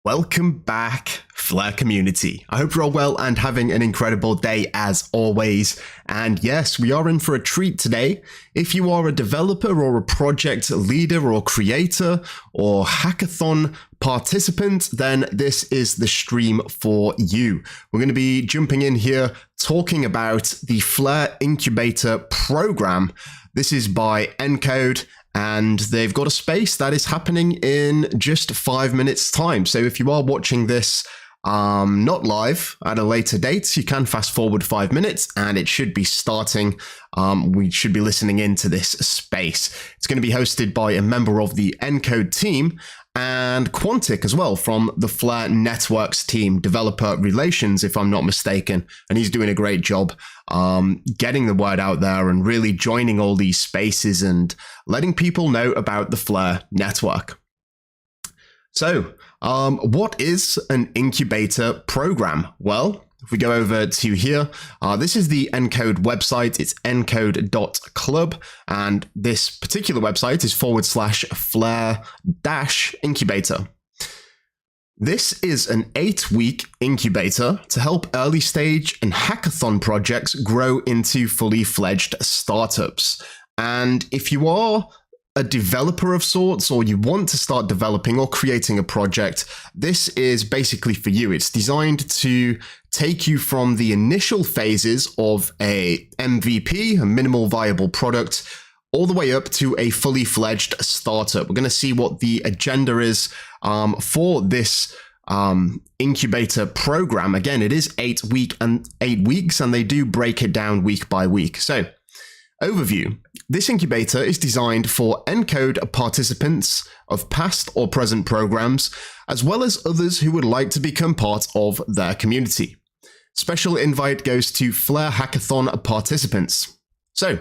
Welcome back, Flare community. I hope you're all well and having an incredible day as always. And yes, we are in for a treat today. If you are a developer or a project leader or creator or hackathon participant, then this is the stream for you. We're going to be jumping in here talking about the Flare Incubator program. This is by Encode. And they've got a space that is happening in just 5 minutes time. So if you are watching this not live at a later date, you can fast forward 5 minutes and it should be starting. We should be listening into this space. It's going to be hosted by a member of the Encode team and Quantic as well from the Flare Networks team, developer relations, if I'm not mistaken. And he's doing a great job getting the word out there and really joining all these spaces and letting people know about the Flare network. So, what is an incubator program? Well, if we go over to here, this is the Encode website. It's encode.club. And this particular website is /flare-incubator. This is an 8-week incubator to help early stage and hackathon projects grow into fully fledged startups. And if you are a developer of sorts, or you want to start developing or creating a project, this is basically for you. It's designed to take you from the initial phases of a MVP, a minimal viable product, all the way up to a fully fledged startup. We're going to see what the agenda is for this incubator program. Again, it is 8 weeks, and they do break it down week by week. So, overview. This incubator is designed for Encode participants of past or present programs, as well as others who would like to become part of their community. Special invite goes to Flare Hackathon participants. So,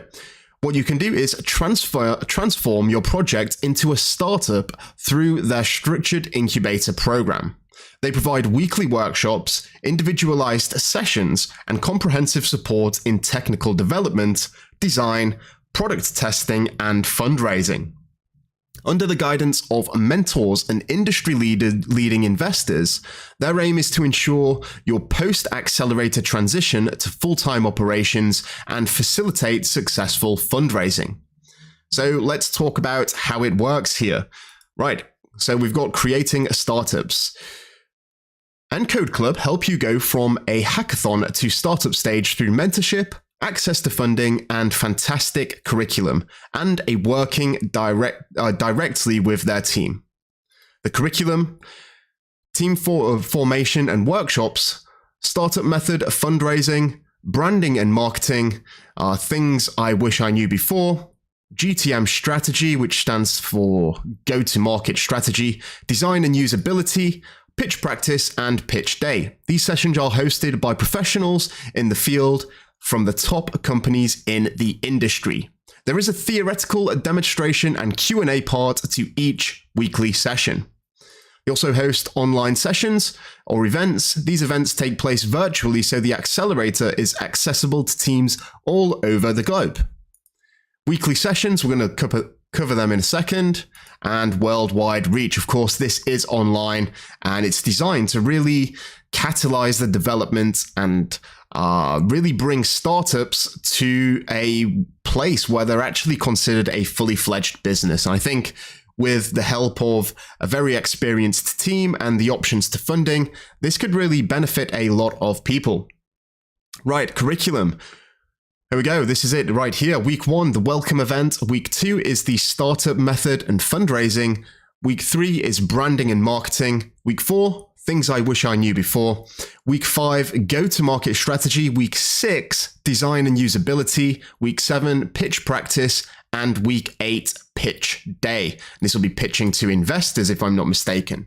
what you can do is transform your project into a startup through their structured incubator program. They provide weekly workshops, individualized sessions, and comprehensive support in technical development, design, product testing, and fundraising. Under the guidance of mentors and industry-leading investors, their aim is to ensure your post-accelerator transition to full-time operations and facilitate successful fundraising. So let's talk about how it works here. Right, so we've got creating startups. Encode Club help you go from a hackathon to startup stage through mentorship, access to funding, and fantastic curriculum, and a working directly with their team. The curriculum, team formation and workshops, startup method, fundraising, branding and marketing, things I wish I knew before, GTM strategy, which stands for go-to-market strategy, design and usability, pitch practice, and pitch day. These sessions are hosted by professionals in the field from the top companies in the industry. There is a theoretical demonstration and Q&A part to each weekly session. We also host online sessions or events. These events take place virtually, so the accelerator is accessible to teams all over the globe. Weekly sessions, we're going to cover them in a second, and worldwide reach. Of course, this is online, and it's designed to really catalyze the development and really bring startups to a place where they're actually considered a fully fledged business. And I think with the help of a very experienced team and the options to funding, this could really benefit a lot of people. Right, curriculum. Here we go. This is it right here. Week 1, the welcome event. Week 2 is the startup method and fundraising. Week 3 is branding and marketing. Week 4, things I wish I knew before. Week 5, go-to-market strategy. Week 6, design and usability. Week 7, pitch practice. And week 8, pitch day. This will be pitching to investors, if I'm not mistaken.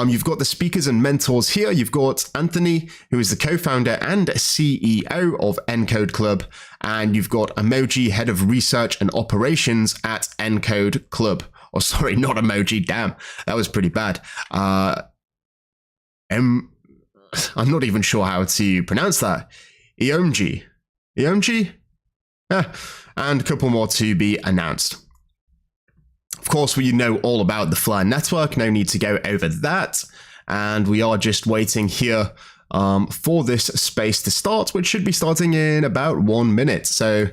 You've got the speakers and mentors here. You've got Anthony, who is the co-founder and CEO of Encode Club. And you've got Emoji, head of research and operations at Encode Club. Oh, sorry, not Emoji. Damn, that was pretty bad. I'm not even sure how to pronounce that. Eomji. And a couple more to be announced. Of course, we know all about the Flare network, no need to go over that. And we are just waiting here for this space to start, which should be starting in about 1 minute. So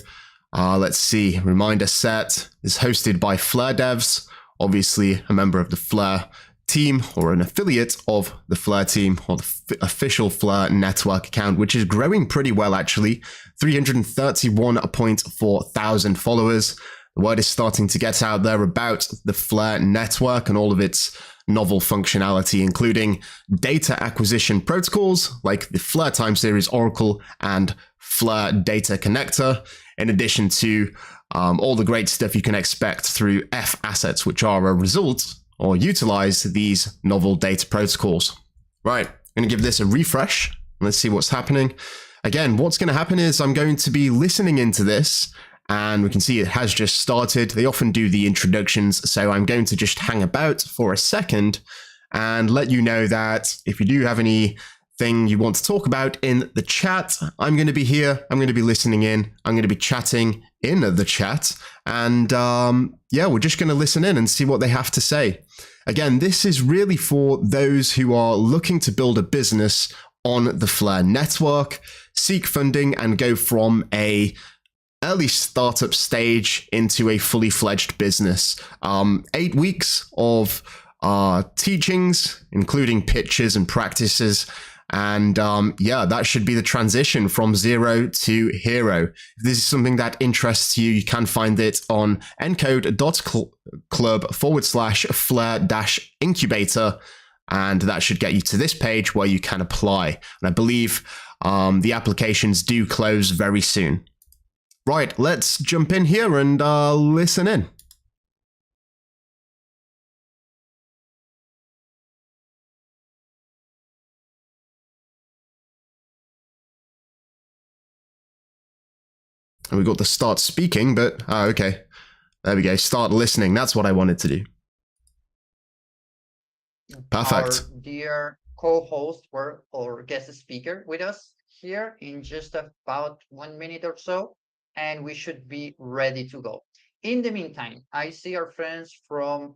let's see, reminder set is hosted by Flare devs, obviously a member of the Flare team or an affiliate of the Flare team or the official Flare network account, which is growing pretty well actually, 331.4 thousand followers. The word is starting to get out there about the Flare network and all of its novel functionality, including data acquisition protocols like the Flare time series Oracle and Flare data connector, in addition to all the great stuff you can expect through F assets, which are a result or utilize these novel data protocols. Right, I'm going to give this a refresh. Let's see what's happening. Again, what's going to happen is I'm going to be listening into this, and we can see it has just started. They often do the introductions, so I'm going to just hang about for a second and let you know that if you do have anything you want to talk about in the chat, I'm going to be here. I'm going to be listening in. I'm going to be chatting in the chat. And yeah, we're just going to listen in and see what they have to say. Again, this is really for those who are looking to build a business on the Flare network, seek funding, and go from a early startup stage into a fully fledged business. 8 weeks of teachings, including pitches and practices. And yeah, that should be the transition from zero to hero. If this is something that interests you, you can find it on encode.club/flare-incubator. And that should get you to this page where you can apply. And I believe the applications do close very soon. Right, let's jump in here and listen in. And we got the start speaking, but okay. There we go. Start listening. That's what I wanted to do. Perfect. Our dear co-host or guest speaker with us here in just about 1 minute or so, and we should be ready to go. In the meantime, I see our friends from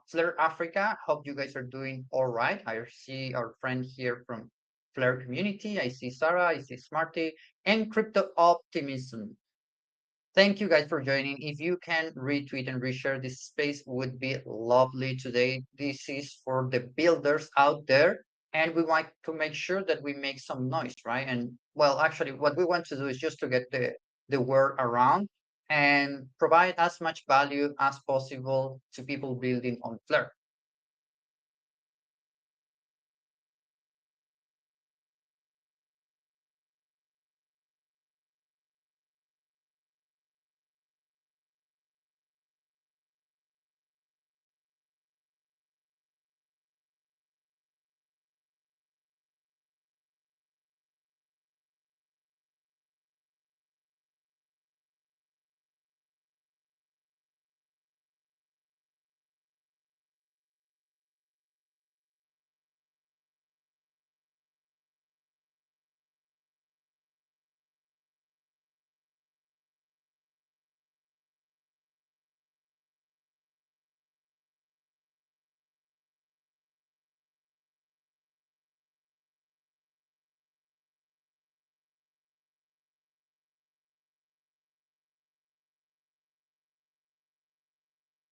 Flare Africa. Hope you guys are doing all right. I see our friend here from Flare community. I see Sarah, I see Smarty, and Crypto Optimism. Thank you guys for joining. If you can retweet and reshare this space would be lovely today. This is for the builders out there, and we want to make sure that we make some noise, right? And well, actually what we want to do is just to get the word around and provide as much value as possible to people building on Flare.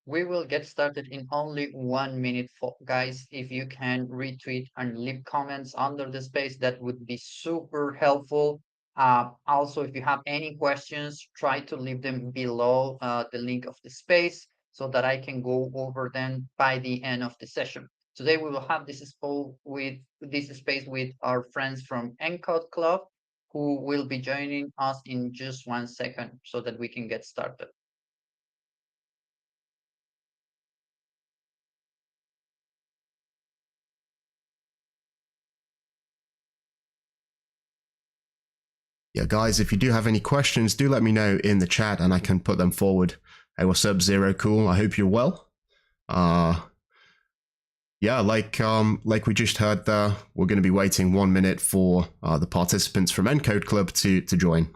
We will get started in only 1 minute, guys. If you can retweet and leave comments under the space, that would be super helpful. Also, if you have any questions, try to leave them below the link of the space so that I can go over them by the end of the session. Today, we will have this space with our friends from Encode Club, who will be joining us in just 1 second so that we can get started. Yeah, guys, if you do have any questions, do let me know in the chat and I can put them forward. Hey, what's up, Zero Cool? I hope you're well. Yeah, like we just heard there, we're going to be waiting 1 minute for the participants from Encode Club to join.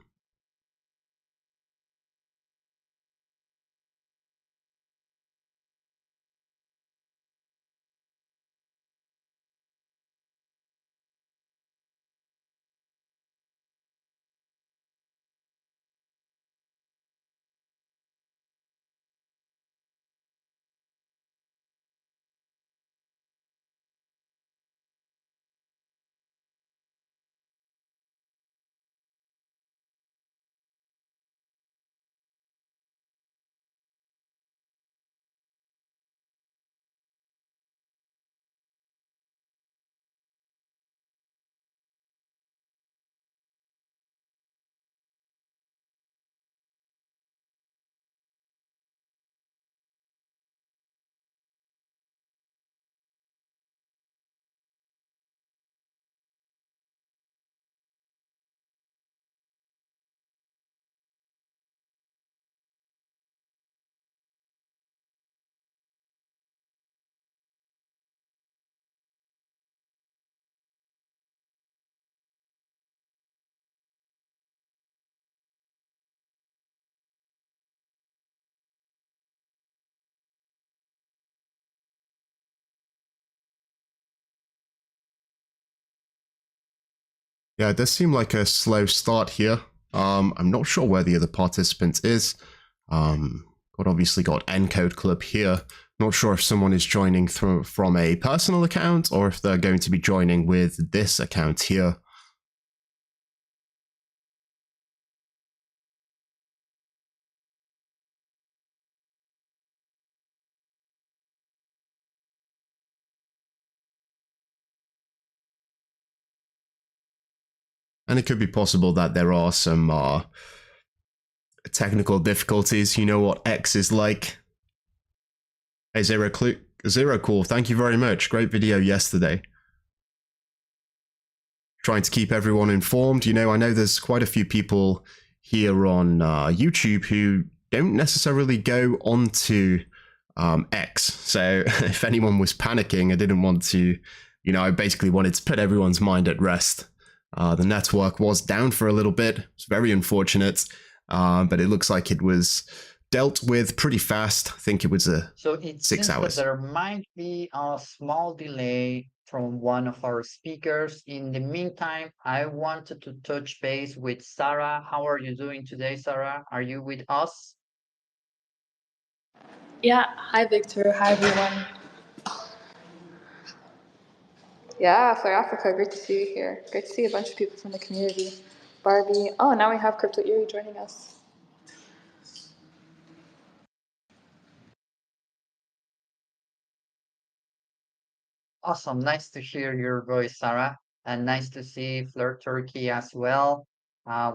Yeah, it does seem like a slow start here. I'm not sure where the other participant is. Got obviously got Encode Club here. Not sure if someone is joining from a personal account or if they're going to be joining with this account here. And it could be possible that there are some technical difficulties. You know what X is like. Hey, Zero Cool, thank you very much. Great video yesterday. Trying to keep everyone informed. You know, I know there's quite a few people here on YouTube who don't necessarily go onto X. So if anyone was panicking, I didn't want to, I basically wanted to put everyone's mind at rest. The network was down for a little bit. It's very unfortunate, but it looks like it was dealt with pretty fast. I think it was So it 6 seems that hours. there might be a small delay from one of our speakers. In the meantime, I wanted to touch base with Sarah. How are you doing today, Sarah? Are you with us? Yeah, hi Victor, hi everyone. Yeah, Flare Africa, great to see you here. Great to see a bunch of people from the community. Barbie, oh, now we have Crypto Erie joining us. Awesome. Nice to hear your voice, Sarah. And nice to see Flare Turkey as well.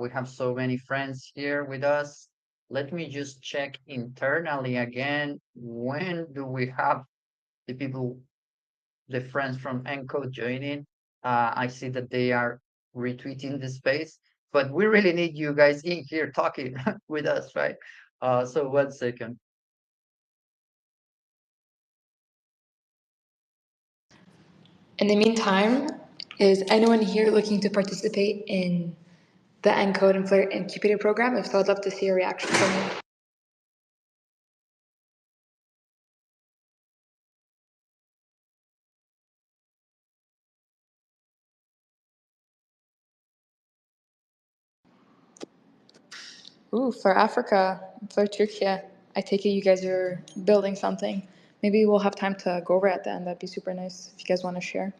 We have so many friends here with us. Let me just check internally again. When do we have the people, the friends from Encode joining? I see that they are retweeting the space, but we really need you guys in here talking with us, right? So 1 second. In the meantime, is anyone here looking to participate in the Encode and Flare Incubator program? If so, I'd love to see a reaction from you. Ooh, Flare Africa, Flare Turkey. I take it you guys are building something. Maybe we'll have time to go over it at the end. That'd be super nice if you guys want to share.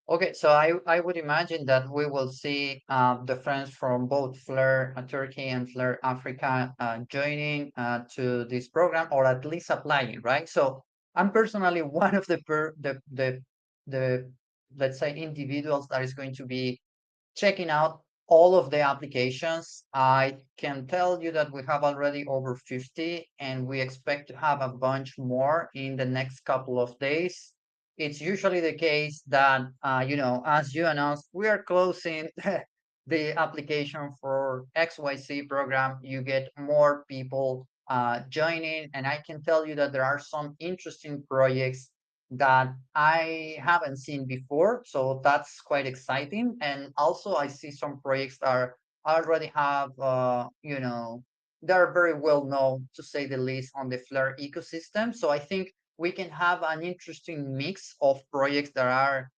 Okay, so I would imagine that we will see the friends from both Flare Turkey and Flare Africa joining to this program, or at least applying, right? So I'm personally one of the let's say individuals that is going to be checking out all of the applications. I can tell you that we have already over 50, and we expect to have a bunch more in the next couple of days. It's usually the case that, as you announced, we are closing the application for XYZ program. You get more people joining, and I can tell you that there are some interesting projects that I haven't seen before. So that's quite exciting. And also, I see some projects that are already have, they're very well known, to say the least, on the Flare ecosystem. So I think we can have an interesting mix of projects that are,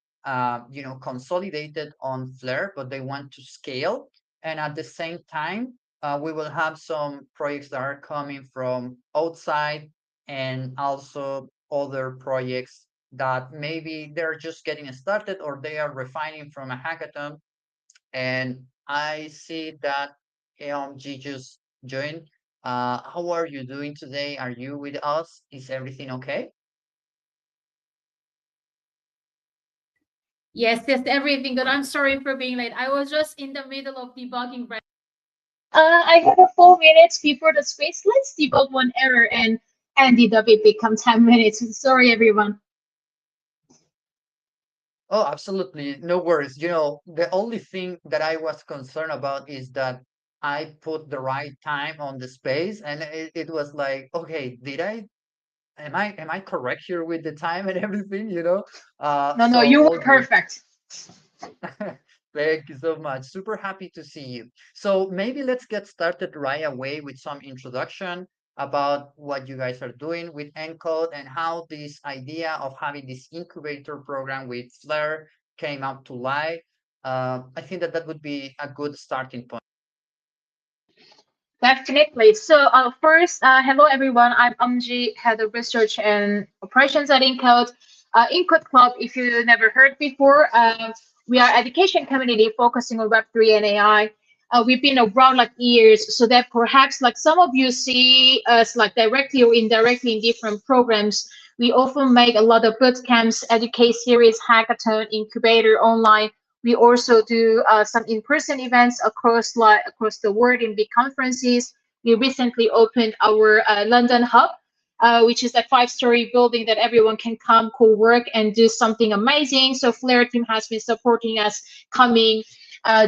consolidated on Flare, but they want to scale. And at the same time, we will have some projects that are coming from outside, and also other projects that maybe they're just getting started or they are refining from a hackathon. And I see that AMG just joined. How are you doing today? Are you with us? Is everything okay? Yes, yes, everything good. I'm sorry for being late. I was just in the middle of debugging. I have a 4 minutes before the space. Let's debug one error and ended up it become 10 minutes. Sorry, everyone. Oh, absolutely. No worries. The only thing that I was concerned about is that I put the right time on the space, and it was like, okay, am I correct here with the time and everything? No, So you all were good. perfect. Thank you so much. Super happy to see you. So maybe let's get started right away with some introduction about what you guys are doing with Encode and how this idea of having this incubator program with Flare came up to life. I think that that would be a good starting point. Definitely. So first, hello everyone. I'm Amji, head of research and operations at Encode. Encode Club, if you never heard before, we are education community focusing on Web3 and AI. We've been around like years, so that perhaps like some of you see us like directly or indirectly in different programs. We often make a lot of boot camps, educate series, hackathon, incubator, online. We also do some in-person events across the world in big conferences. We recently opened our London hub, which is a 5-story building that everyone can come, co-work, and do something amazing. So Flare team has been supporting us coming.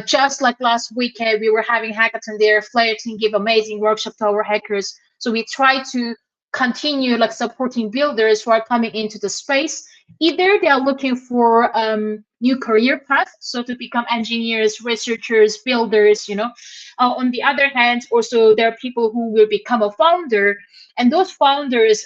Just like last weekend, we were having hackathon there. Flare team give amazing workshop to our hackers. So we try to continue like supporting builders who are coming into the space. Either they are looking for new career path, so to become engineers, researchers, builders, on the other hand, also there are people who will become a founder, and those founders,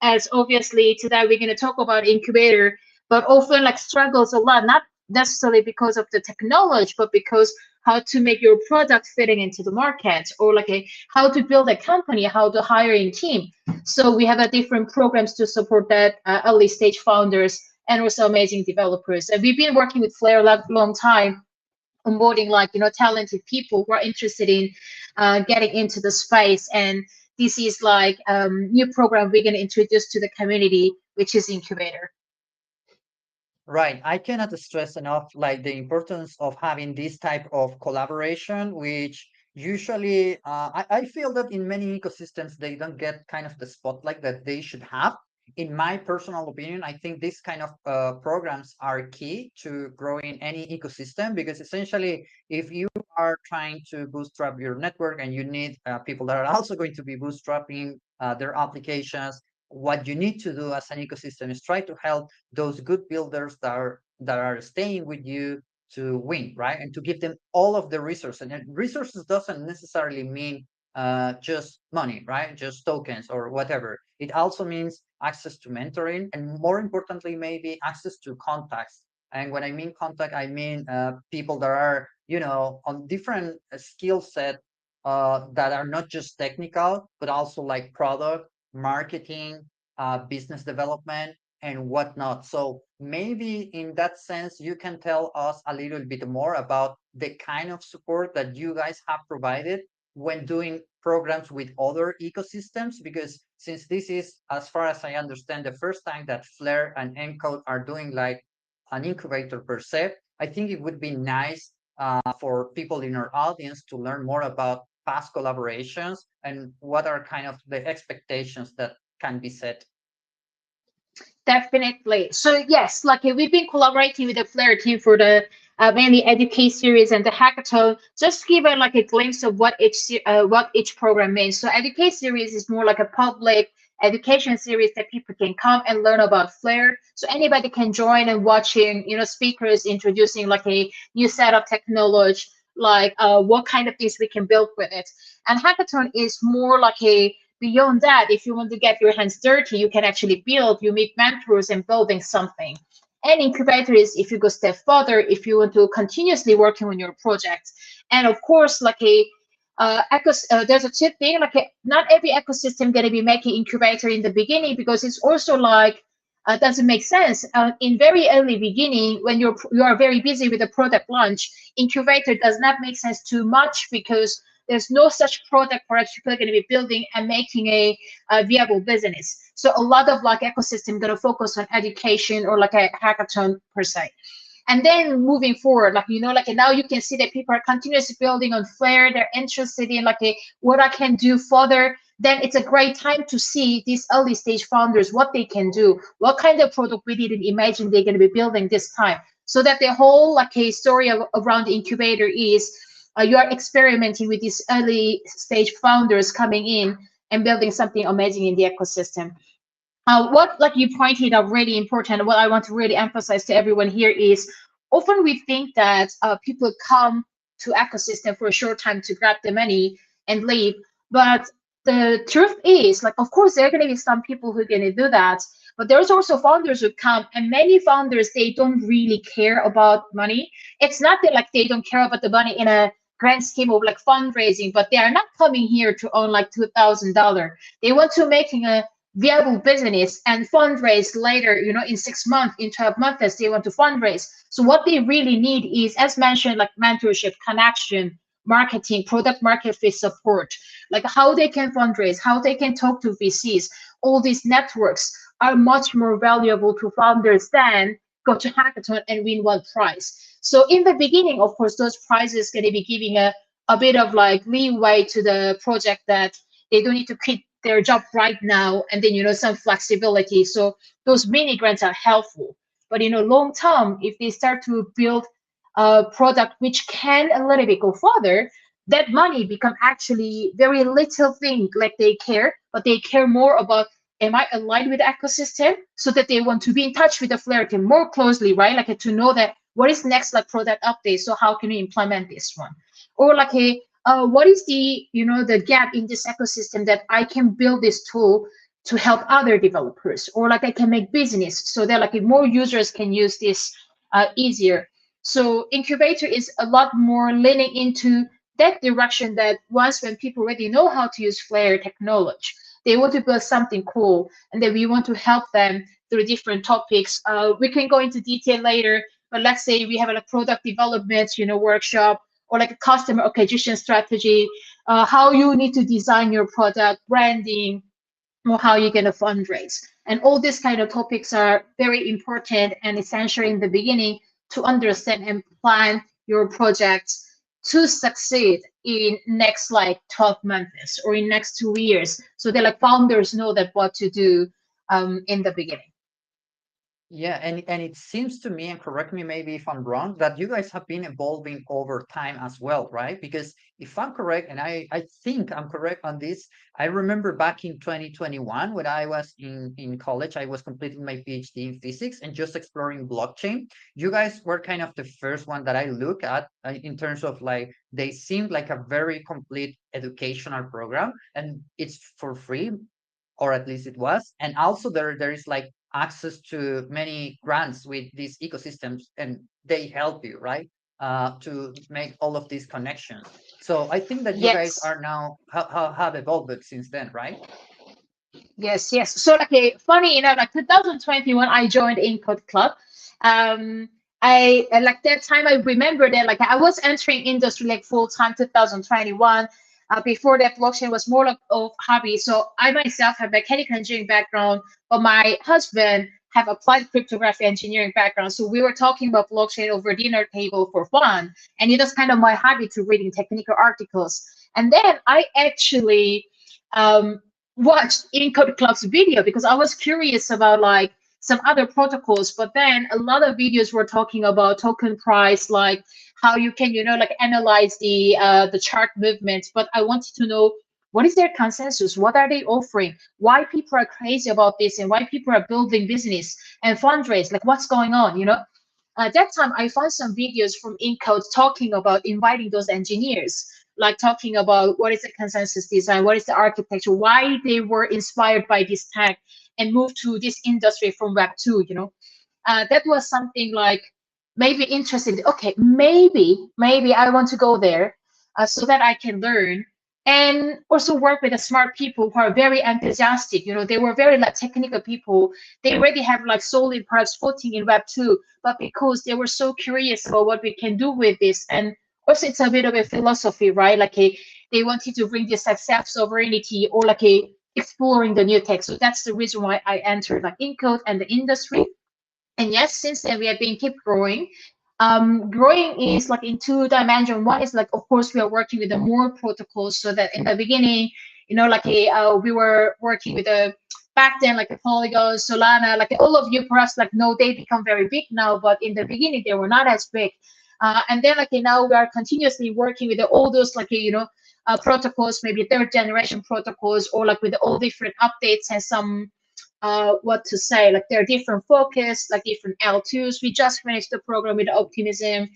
as obviously today we're going to talk about incubator, but often like struggles a lot, not necessarily because of the technology, but because how to make your product fitting into the market, or like how to build a company, how to hire a team. So we have a different programs to support that early stage founders and also amazing developers. And we've been working with Flare a long time, onboarding like talented people who are interested in getting into the space. And this is like new program we're going to introduce to the community, which is Incubator. Right. I cannot stress enough like the importance of having this type of collaboration, which usually I feel that in many ecosystems they don't get kind of the spotlight that they should have. In my personal opinion, I think these kind of programs are key to growing any ecosystem, because essentially, if you are trying to bootstrap your network and you need people that are also going to be bootstrapping their applications, what you need to do as an ecosystem is try to help those good builders that are staying with you to win, right? And to give them all of the resources. And resources doesn't necessarily mean just money, right? Just tokens or whatever. It also means access to mentoring, and more importantly, maybe access to contacts. And when I mean contact, I mean people that are, on different skill set that are not just technical, but also like product, marketing, business development, and whatnot. So maybe in that sense, you can tell us a little bit more about the kind of support that you guys have provided when doing programs with other ecosystems, because since this is, as far as I understand, the first time that Flare and Encode are doing like an incubator per se, I think it would be nice for people in our audience to learn more about past collaborations and what are kind of the expectations that can be set. Definitely. So yes, like we've been collaborating with the Flare team for the mainly Educate series and the hackathon. Just to give like a glimpse of what each program means. So Educate series is more like a public education series that people can come and learn about Flare. So anybody can join and watching, speakers introducing like a new set of technology, like what kind of things we can build with it. And hackathon is more like a beyond that, if you want to get your hands dirty, you can actually build, you meet mentors and building something. And incubator is if you go step further, if you want to continuously working on your project. And of course, like there's a tip thing, like not every ecosystem going to be making incubator in the beginning, because it's also like doesn't make sense. In very early beginning, when you are very busy with the product launch, incubator does not make sense too much, because there's no such product for actually going to be building and making a viable business. So a lot of like ecosystem going to focus on education or like a hackathon per se. And then moving forward, like now you can see that people are continuously building on Flare. They're interested in what I can do further. Then it's a great time to see these early stage founders, what they can do, what kind of product we didn't imagine they're going to be building this time. So that the whole a story around the incubator is you are experimenting with these early stage founders coming in and building something amazing in the ecosystem. What you pointed out really important, what I want to really emphasize to everyone here is often we think that people come to ecosystem for a short time to grab the money and leave. But the truth is, like, of course, there are going to be some people who are going to do that, but there's also founders who come, and many founders, they don't really care about money. It's not that like they don't care about the money in a grand scheme of like fundraising, but they are not coming here to earn like $2,000. They want to making a viable business and fundraise later, in 6 months, in 12 months, as they want to fundraise. So what they really need is, as mentioned, like mentorship, connection, marketing, product market fit support, like how they can fundraise, how they can talk to VCs. All these networks are much more valuable to founders than go to hackathon and win one prize. So in the beginning, of course, those prizes going to be giving a bit of like leeway to the project that they don't need to quit their job right now, and then some flexibility. So those mini grants are helpful. But long term, if they start to build a product which can a little bit go further, that money become actually very little thing. Like they care, but they care more about, am I aligned with the ecosystem, so that they want to be in touch with the Flare team more closely, right? Like to know that what is next, like product update. So how can we implement this one? Or like what is the gap in this ecosystem that I can build this tool to help other developers, or like I can make business so that like more users can use this easier. So incubator is a lot more leaning into that direction, that once when people already know how to use Flare technology, they want to build something cool, and then we want to help them through different topics. We can go into detail later, but let's say we have a product development, workshop, or like a customer acquisition strategy, how you need to design your product, branding, or how you're going to fundraise. And all these kind of topics are very important and essential in the beginning to understand and plan your projects to succeed in next like 12 months or in next 2 years. So that like founders know that what to do in the beginning. Yeah, and it seems to me, and correct me maybe if I'm wrong, that you guys have been evolving over time as well, right? Because if I'm correct, and I think I'm correct on this, I remember back in 2021 when I was in college, I was completing my PhD in physics and just exploring blockchain. You guys were kind of the first one that I look at in terms of like, they seemed like a very complete educational program, and it's for free, or at least it was. And also there is like access to many grants with these ecosystems, and they help you, right? To make all of these connections. So I think that you guys Yes. are now have evolved since then, right? Yes. So like funny enough, like 2021, I joined Encode Club. I like that time. I remember that like I was entering industry like full time 2021. Before that, blockchain was more like of hobby. So I myself have mechanical engineering background, but my husband have applied cryptography engineering background. So we were talking about blockchain over dinner table for fun, and it was kind of my hobby to reading technical articles. And then I actually um, watched Encode Club's video because I was curious about like some other protocols, but then a lot of videos were talking about token price, like how you can, like analyze the chart movements. But I wanted to know, what is their consensus? What are they offering? Why people are crazy about this, and why people are building business and fundraise? Like what's going on? At that time, I found some videos from Encode talking about inviting those engineers, like talking about what is the consensus design, what is the architecture, why they were inspired by this tech and moved to this industry from Web 2, that was something like maybe interesting. Okay, maybe I want to go there so that I can learn and also work with the smart people who are very enthusiastic. They were very like technical people. They already have like solid perhaps footing in Web 2, but because they were so curious about what we can do with this, and also it's a bit of a philosophy, right? Like they wanted to bring this like self-sovereignty, or like exploring the new tech. So that's the reason why I entered like Encode and the industry. And yes, since then we have been keep growing. Growing is like in two dimensions. One is like, of course, we are working with the more protocols, so that in the beginning, like we were working with a back then like a Polygon, Solana, like all of you perhaps like know they become very big now, but in the beginning they were not as big. And then like now we are continuously working with all those like protocols, maybe third generation protocols, or like with all different updates and some what to say, like there are different focus, like different L2s. We just finished the program with Optimism.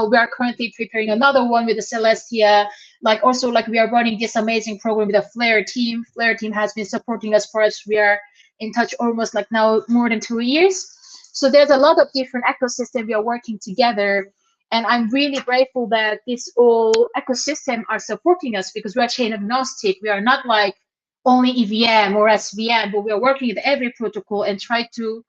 We are currently preparing another one with the Celestia. Like also like we are running this amazing program with the Flare team. Flare team has been supporting us for us. We are in touch almost like now more than 2 years. So there's a lot of different ecosystem we are working together. And I'm really grateful that this whole ecosystem are supporting us because we are chain agnostic. We are not like only EVM or SVM, but we are working with every protocol and try to,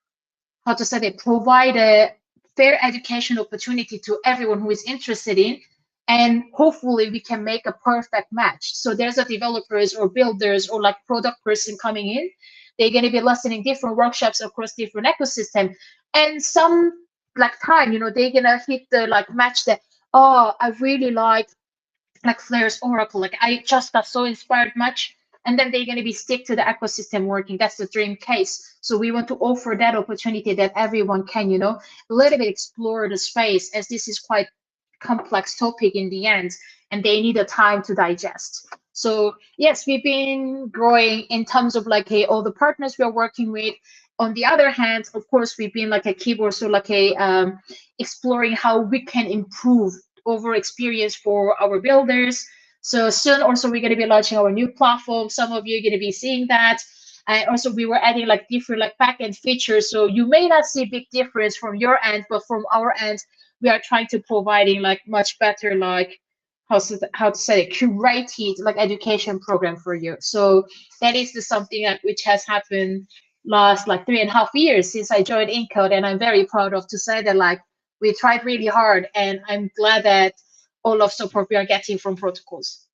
how to say it, provide a fair education opportunity to everyone who is interested in. And hopefully we can make a perfect match. So there's a developers or builders or like product person coming in. They're going to be listening different workshops across different ecosystem. And some like time, you know, they're going to hit the like match that, oh, I really like Flare's Oracle. Like I just got so inspired much. And then they're going to be stick to the ecosystem working. That's the dream case. So we want to offer that opportunity that everyone can, you know, a little bit explore the space, as this is quite complex topic in the end, and they need a time to digest. So yes, we've been growing in terms of like all the partners we are working with. On the other hand, of course, we've been like a keyboard, so like exploring how we can improve over experience for our builders. So soon also we're going to be launching our new platform. Some of you are going to be seeing that. And also we were adding like different like backend features. So you may not see big difference from your end, but from our end, we are trying to providing like much better like how to say it, curated like education program for you. So that is the something that which has happened last like 3.5 years since I joined Encode, and I'm very proud of to say that like we tried really hard, and I'm glad that all of support we are getting from protocols.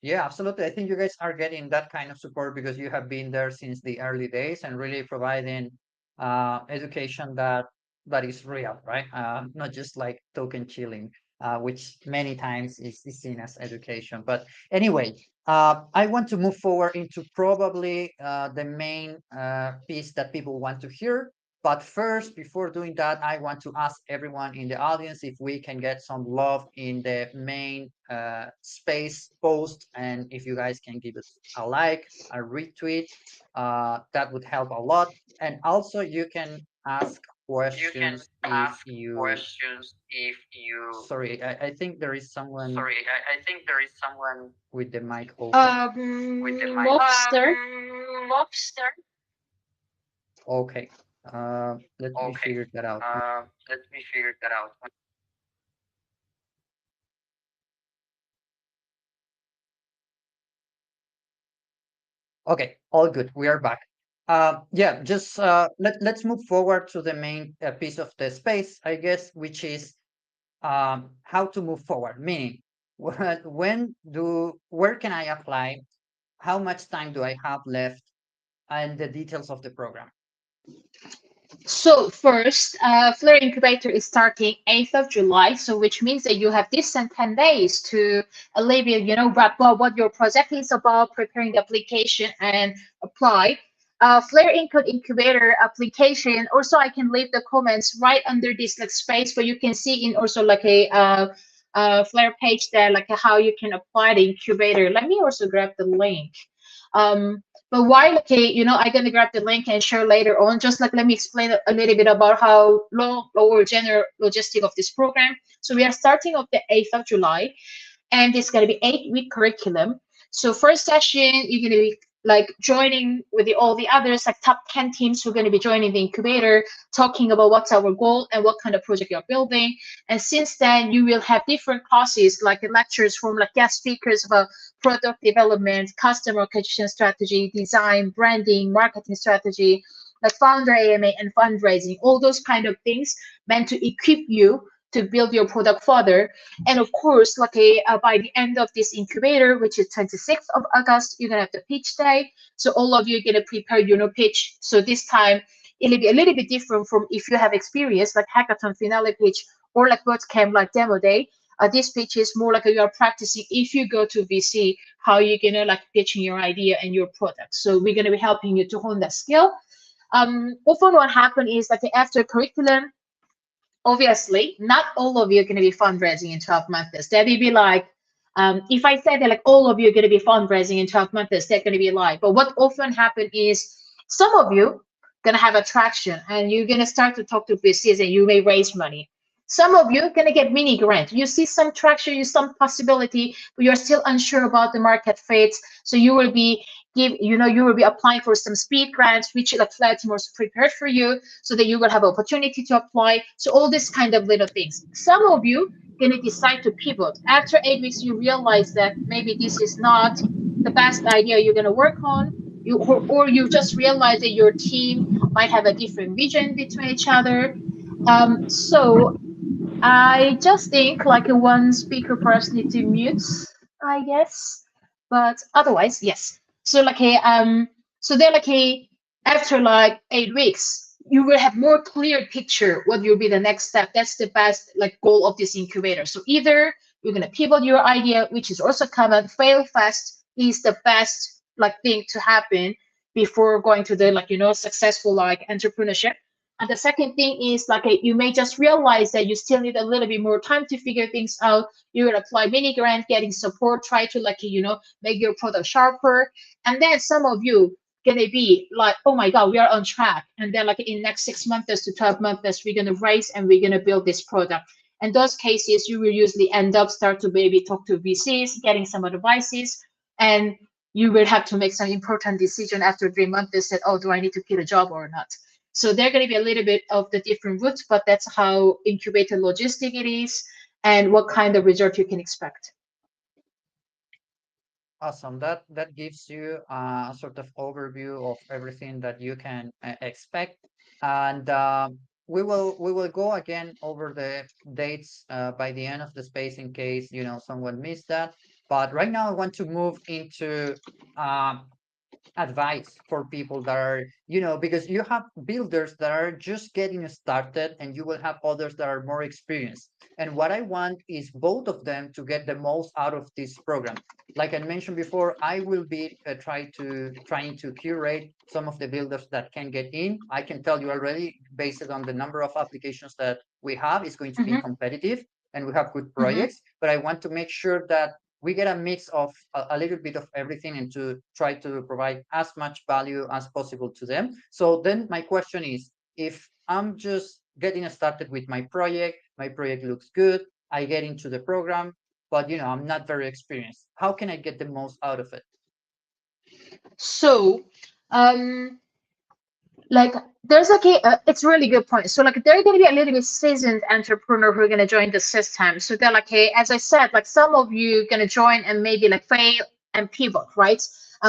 Yeah, absolutely. I think you guys are getting that kind of support because you have been there since the early days and really providing education that is real, right? Not just like token chilling, which many times is seen as education. But anyway, I want to move forward into probably the main piece that people want to hear. But first, before doing that, I want to ask everyone in the audience if we can get some love in the main space post. And if you guys can give us a like, a retweet, that would help a lot. And also you can ask questions if you sorry, I think there is someone with the mic open. Lobster. Okay. Let me figure that out. Okay, all good. We are back. Yeah, just let's move forward to the main piece of the space, I guess, which is how to move forward. Meaning, where can I apply? How much time do I have left? And the details of the program. So first, Flare Incubator is starting 8th of July, so which means that you have this and 10 days to alleviate, you know, what your project is about, preparing the application and apply. Flare Encode Incubator application, also I can leave the comments right under this like space where you can see in also like a Flare page there, like how you can apply the incubator. Let me also grab the link. But while, okay, you know, I'm gonna grab the link and share later on. Just like let me explain a little bit about how low or general logistic of this program. So we are starting off the 8th of July, and it's gonna be 8-week curriculum. So first session, you're gonna be like joining with all the others, like top 10 teams who are going to be joining the incubator, talking about what's our goal and what kind of project you're building. And since then, you will have different classes, like lectures from like guest speakers about product development, customer acquisition strategy, design, branding, marketing strategy, like founder AMA and fundraising, all those kind of things meant to equip you to build your product further. And of course, like by the end of this incubator, which is 26th of August, you're gonna have the pitch day. So all of you are gonna prepare your pitch. So this time it'll be a little bit different from if you have experience like hackathon finale pitch or like WordCamp like demo day. This pitch is more like you are practicing if you go to VC, how you're gonna like pitching your idea and your product. So we're gonna be helping you to hone that skill. Often what happens is like after curriculum, obviously, not all of you are going to be fundraising in 12 months. That will be like, if I say that like all of you are going to be fundraising in 12 months, that's going to be a lie. But what often happens is Some of you gonna have attraction and you're gonna start to talk to VCs and you may raise money. Some of you gonna get mini grant. You see some traction, you some possibility, but you're still unsure about the market fits. So you will be you will be applying for some speed grants, which like Flare team was prepared for you, so that you will have opportunity to apply. So all this kind of little things. Some of you gonna decide to pivot. After 8 weeks, you realize that maybe this is not the best idea you're gonna work on. Or you just realize that your team might have a different vision between each other. So I just think like a one speaker person needs to mute, I guess. But otherwise, yes. So like so then like after like 8 weeks, you will have more clear picture what will be the next step. That's the best like goal of this incubator. So either you're gonna pivot your idea, which is also common, fail fast is the best like thing to happen before going to the successful like entrepreneurship. And the second thing is like you may just realize that you still need a little bit more time to figure things out. You will apply mini grant, getting support, try to make your product sharper. And then some of you gonna be like, oh my God, we are on track. And then like in next 6 months to 12 months, we're gonna raise and we're gonna build this product. And those cases, you will usually end up start to maybe talk to VCs, getting some advices, and you will have to make some important decision after 3 months that said, oh, do I need to quit a job or not? So they're going to be a little bit of the different routes, but that's how incubator logistic it is and what kind of result you can expect. Awesome. That gives you a sort of overview of everything that you can expect, and we will go again over the dates by the end of the space in case someone missed that. But right now I want to move into advice for people that are, because you have builders that are just getting started and you will have others that are more experienced. And what I want is both of them to get the most out of this program. Like I mentioned before, I will be trying to curate some of the builders that can get in. I can tell you already, based on the number of applications that we have, it's going to be competitive and we have good projects, but I want to make sure that we get a mix of a little bit of everything and to try to provide as much value as possible to them. So then my question is, if I'm just getting started with my project looks good, I get into the program, but I'm not very experienced. How can I get the most out of it? So, like there's it's really good point. So like they're going to be a little bit seasoned entrepreneur who are going to join the system. So they're like, hey, as I said, like some of you going to join and maybe like fail and pivot, right?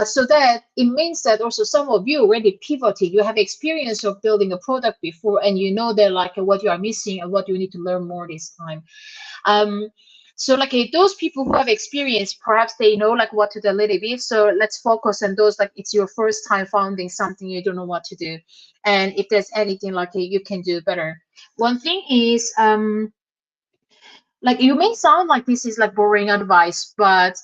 So that it means that also some of you already pivoted. You have experience of building a product before, and you know that like what you are missing and what you need to learn more this time. So like those people who have experience, perhaps they know like what to do a little bit. So let's focus on those like it's your first time founding something, you don't know what to do. And if there's anything like you can do better. One thing is like you may sound like this is like boring advice, but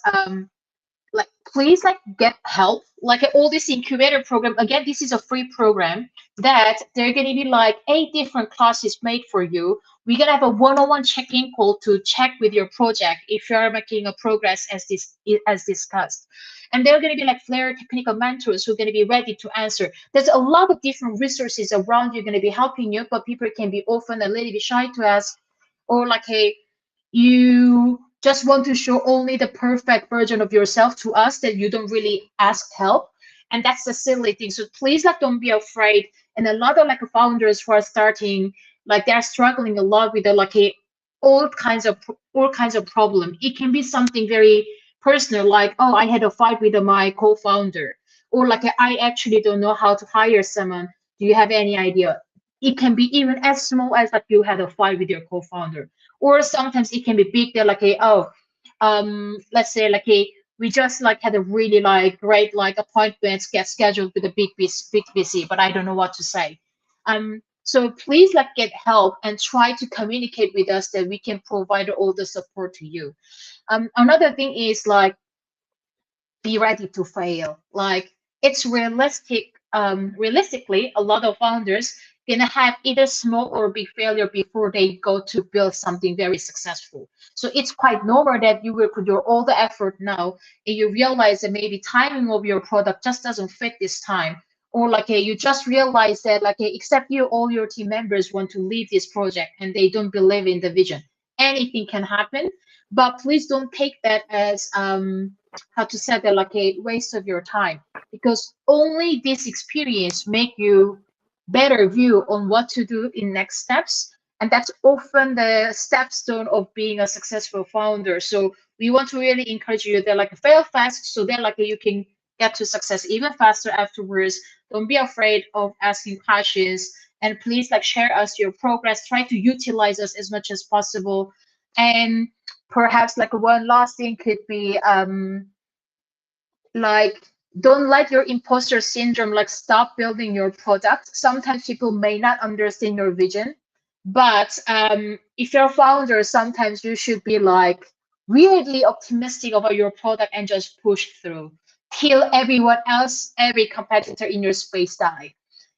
like please like get help. Like all this incubator program, again, this is a free program that they're going to be like 8 different classes made for you. We're going to have a one-on-one check-in call to check with your project if you are making a progress as discussed. And they're going to be like Flare technical mentors who are going to be ready to answer. There's a lot of different resources around you going to be helping you, but people can be often a little bit shy to ask, or like you just want to show only the perfect version of yourself to us that you don't really ask help. And that's the silly thing. So please like don't be afraid. And a lot of like founders who are starting, like they're struggling a lot with the all kinds of problem. It can be something very personal, like, oh, I had a fight with my co-founder, or like I actually don't know how to hire someone. Do you have any idea? It can be even as small as like you had a fight with your co-founder, or sometimes it can be big. They're like let's say like we just like had a really like great like appointments get scheduled with a big VC, but I don't know what to say. So please like get help and try to communicate with us that we can provide all the support to you. Another thing is like be ready to fail. Like it's realistically, a lot of founders gonna have either small or big failure before they go to build something very successful. So it's quite normal that you will put all the effort now and you realize that maybe timing of your product just doesn't fit this time, or like you just realize that like except you, all your team members want to leave this project and they don't believe in the vision. Anything can happen, but please don't take that as how to say that, like a waste of your time, because only this experience make you better view on what to do in next steps, and that's often the stepstone of being a successful founder. So we want to really encourage you that like fail fast so that like you can get to success even faster afterwards. Don't be afraid of asking questions, and please like share us your progress. Try to utilize us as much as possible. And perhaps like one last thing could be like don't let your imposter syndrome like stop building your product. Sometimes people may not understand your vision, but if you're a founder, sometimes you should be like weirdly optimistic about your product and just push through till everyone else, every competitor in your space die.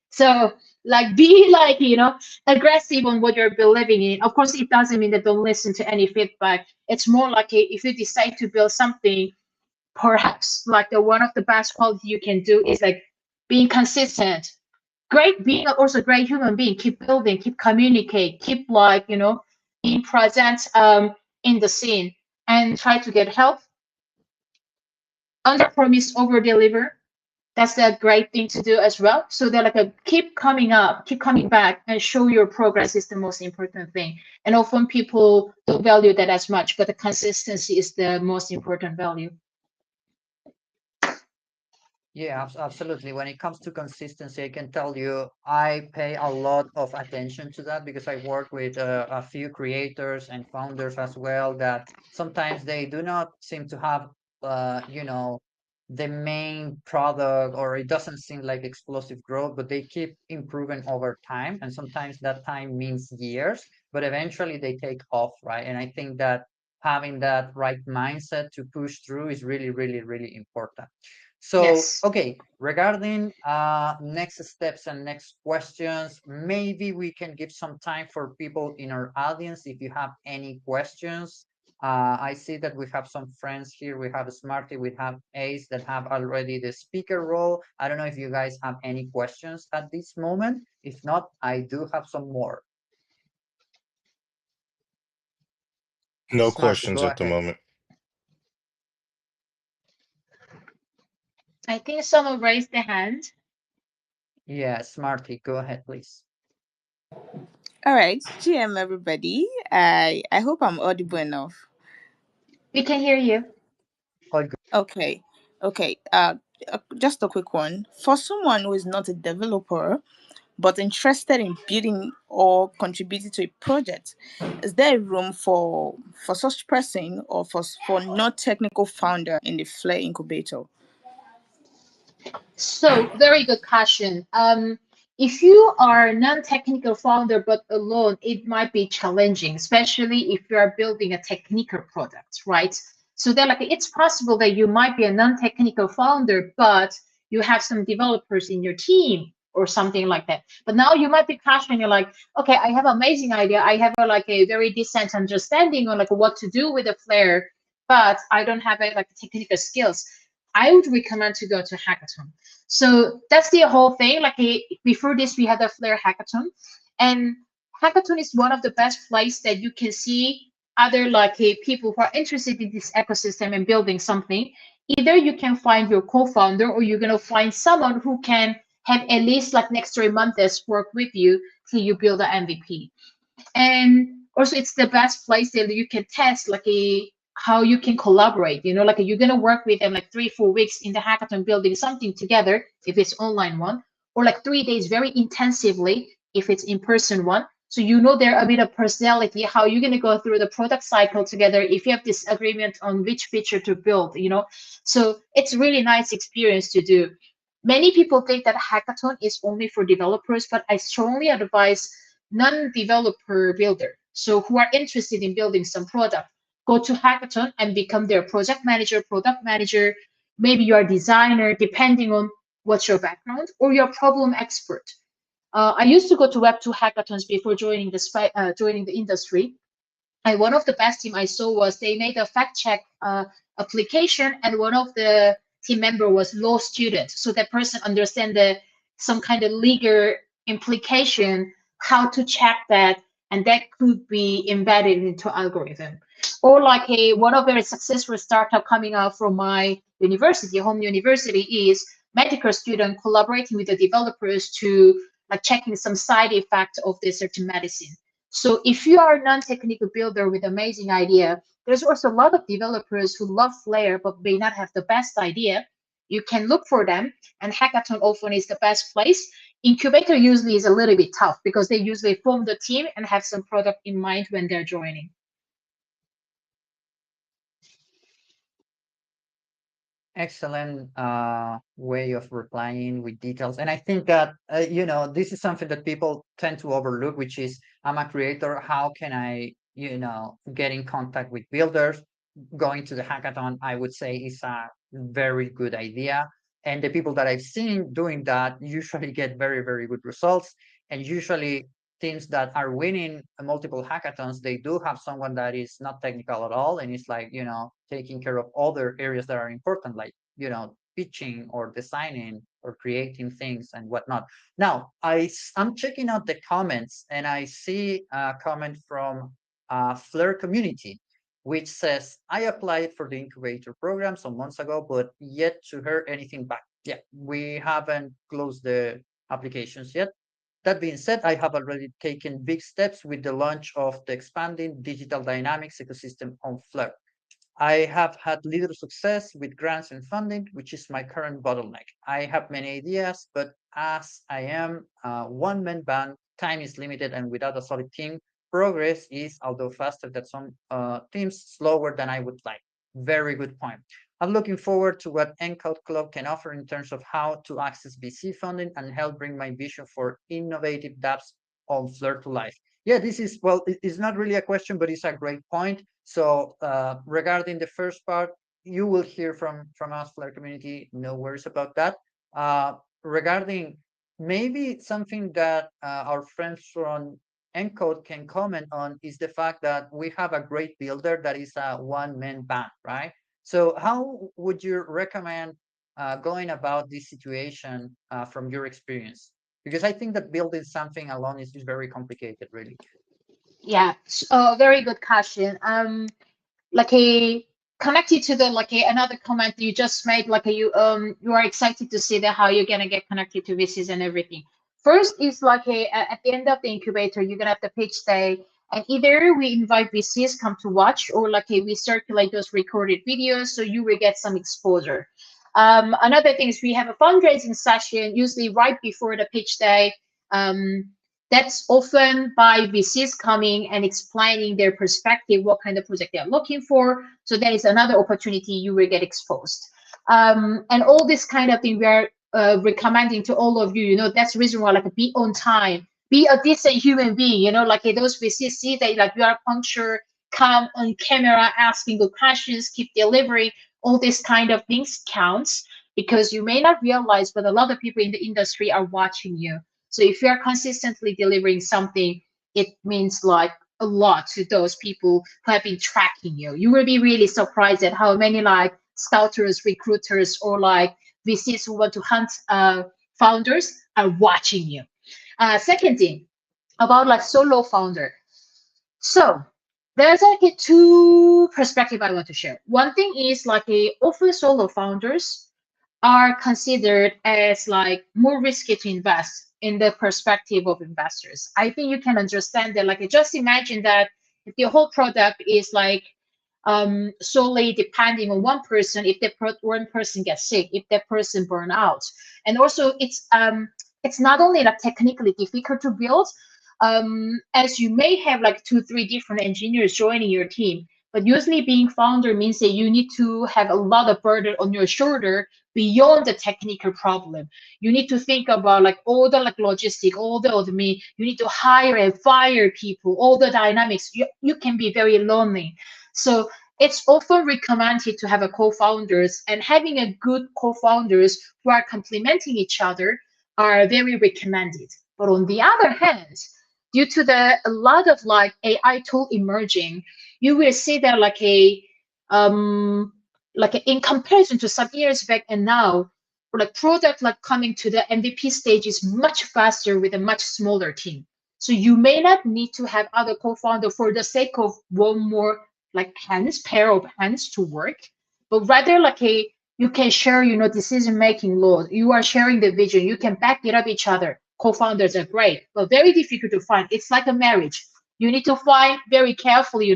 So like be like, you know, aggressive on what you're believing in. Of course, it doesn't mean that don't listen to any feedback. It's more like if you decide to build something, perhaps like the one of the best quality you can do is like being consistent. Great, being also a great human being. Keep building, keep communicate, keep like, you know, being present in the scene, and try to get help. Under promise, over deliver. That's a great thing to do as well. So they're like keep coming up, keep coming back, and show your progress is the most important thing. And often people don't value that as much, but the consistency is the most important value. Yeah, absolutely. When it comes to consistency, I can tell you I pay a lot of attention to that because I work with a few creators and founders as well that sometimes they do not seem to have, you know, the main product, or it doesn't seem like explosive growth, but they keep improving over time. And sometimes that time means years, but eventually they take off, right? And I think that having that right mindset to push through is really, really, really important. So, Yes. okay, regarding next steps and next questions, maybe we can give some time for people in our audience if you have any questions. I see that we have some friends here. We have Smarty, we have Ace that have already the speaker role. I don't know if you guys have any questions at this moment. If not, I do have some more. No Smarty, questions go at the ahead. moment. I think someone raised their hand. Yeah, Smarty, go ahead, please. All right, GM everybody. I hope I'm audible enough. We can hear you. All good. Okay. Okay. Just a quick one. For someone who is not a developer but interested in building or contributing to a project, is there a room for such person or for not technical founder in the Flare Incubator? So very good question. If you are non-technical founder but alone, it might be challenging, especially if you are building a technical product, right? So they're like, it's possible that you might be a non-technical founder, but you have some developers in your team or something like that. But now you might be passionate, you're like, okay, I have an amazing idea. I have like a very decent understanding on like what to do with a Flare, but I don't have like technical skills. I would recommend to go to hackathon. So that's the whole thing. Like before this, we had a Flare Hackathon, and hackathon is one of the best places that you can see other like people who are interested in this ecosystem and building something. Either you can find your co-founder, or you're gonna find someone who can have at least like next 3 months work with you till you build an MVP. And also it's the best place that you can test like how you can collaborate, you know, like you're going to work with them like 3-4 weeks in the hackathon building something together if it's online one, or like 3 days very intensively if it's in person one. So you know there a bit of personality, how you're going to go through the product cycle together if you have this agreement on which feature to build, you know. So it's really nice experience to do. Many people think that hackathon is only for developers, but I strongly advise non-developer builder, so who are interested in building some product, go to hackathon and become their project manager, product manager. Maybe you're a designer, depending on what's your background, or you're a problem expert. I used to go to Web2 hackathons before joining the industry. And one of the best team I saw was they made a fact check application, and one of the team member was law student. So that person understand the some kind of legal implication, how to check that, and that could be embedded into algorithm. Or like one of very successful startup coming out from my university, home university, is medical student collaborating with the developers to like checking some side effects of this certain medicine. So if you are a non-technical builder with amazing idea, there's also a lot of developers who love Flare but may not have the best idea. You can look for them, and Hackathon often is the best place. Incubator usually is a little bit tough because they usually form the team and have some product in mind when they're joining. Excellent way of replying with details. And I think that, this is something that people tend to overlook, which is, I'm a creator. How can I, get in contact with builders? Going to the hackathon, I would say, is a very good idea. And the people that I've seen doing that usually get very, very good results. And usually teams that are winning multiple hackathons, they do have someone that is not technical at all, and it's like, taking care of other areas that are important, like, pitching or designing or creating things and whatnot. Now, I'm checking out the comments, and I see a comment from Flare community, which says, I applied for the incubator program some months ago, but yet to hear anything back. Yeah, we haven't closed the applications yet. That being said, I have already taken big steps with the launch of the expanding digital dynamics ecosystem on Flare. I have had little success with grants and funding, which is my current bottleneck. I have many ideas, but as I am a one-man band, time is limited, and without a solid team, progress is, although faster than some teams, slower than I would like. Very good point. I'm looking forward to what Encode Club can offer in terms of how to access VC funding and help bring my vision for innovative dApps on Flare to life. Yeah, this is, well, it's not really a question, but it's a great point. So regarding the first part, you will hear from us, Flare community, no worries about that. Regarding maybe something that our friends from Encode can comment on is the fact that we have a great builder that is a one-man band, right? So how would you recommend going about this situation from your experience? Because I think that building something alone is very complicated, really. Yeah, very good question. Like a connected to the another comment you just made, you are excited to see that how you're gonna get connected to VCs and everything. First is at the end of the incubator, you're gonna have the pitch day, and either we invite VCs come to watch, or we circulate those recorded videos so you will get some exposure. Another thing is we have a fundraising session usually right before the pitch day. That's often by VCs coming and explaining their perspective, what kind of project they're looking for. So that is another opportunity you will get exposed. And all this kind of thing we are recommending to all of you. That's the reason why be on time, be a decent human being. Those VCs see that you are punctual, come on camera, asking good questions, keep delivering. All this kind of things counts, because you may not realize, but a lot of people in the industry are watching you. So if you are consistently delivering something, it means a lot to those people who have been tracking you. You will be really surprised at how many scouters, recruiters, or VCs who want to hunt founders are watching you. Second thing about solo founder. So there's two perspectives I want to share. One thing is often solo founders are considered as more risky to invest in the perspective of investors. I think you can understand that. Just imagine that if the whole product is solely depending on one person, if one person gets sick, if that person burn out, and also it's not only technically difficult to build, as you may have 2-3 different engineers joining your team. But usually being founder means that you need to have a lot of burden on your shoulder beyond the technical problem. You need to think about all the logistic, all the admin. You need to hire and fire people, all the dynamics. You can be very lonely. So it's often recommended to have a co-founders, and having a good co-founders who are complementing each other are very recommended. But on the other hand, due to a lot of AI tool emerging, you will see that in comparison to some years back and now, like product like coming to the MVP stage is much faster with a much smaller team. So you may not need to have other co-founder for the sake of one more like pair of hands to work, but rather like you can share, decision making load. You are sharing the vision. You can back it up each other. Co-founders are great, but very difficult to find. It's like a marriage. You need to find very carefully.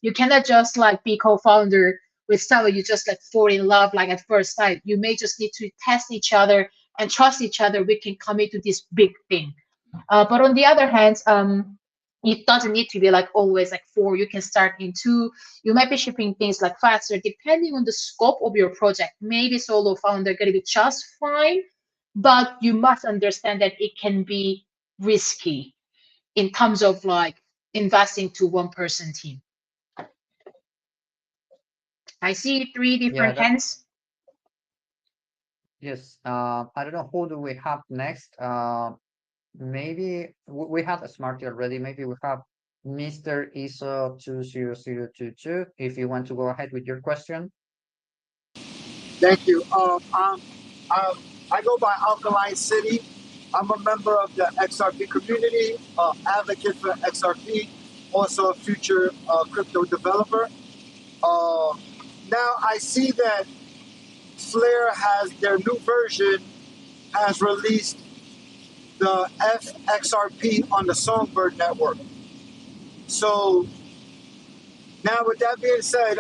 You cannot just like be co-founder with someone you just like fall in love like at first sight. You may just need to test each other and trust each other. We can commit to this big thing. But on the other hand, it doesn't need to be like always like 4. You can start in 2. You might be shipping things like faster depending on the scope of your project. Maybe solo founder gonna be just fine, but you must understand that it can be risky in terms of like investing to one person team. I see 3 different hands. Yes. I don't know who do we have next. Maybe we have a Smarty already. Maybe we have Mr. ISO 20022. If you want to go ahead with your question. Thank you. I go by Alkaline City. I'm a member of the XRP community, advocate for XRP, also a future crypto developer. Now I see that Flare has their new version has released the FXRP on the Songbird network. So now with that being said,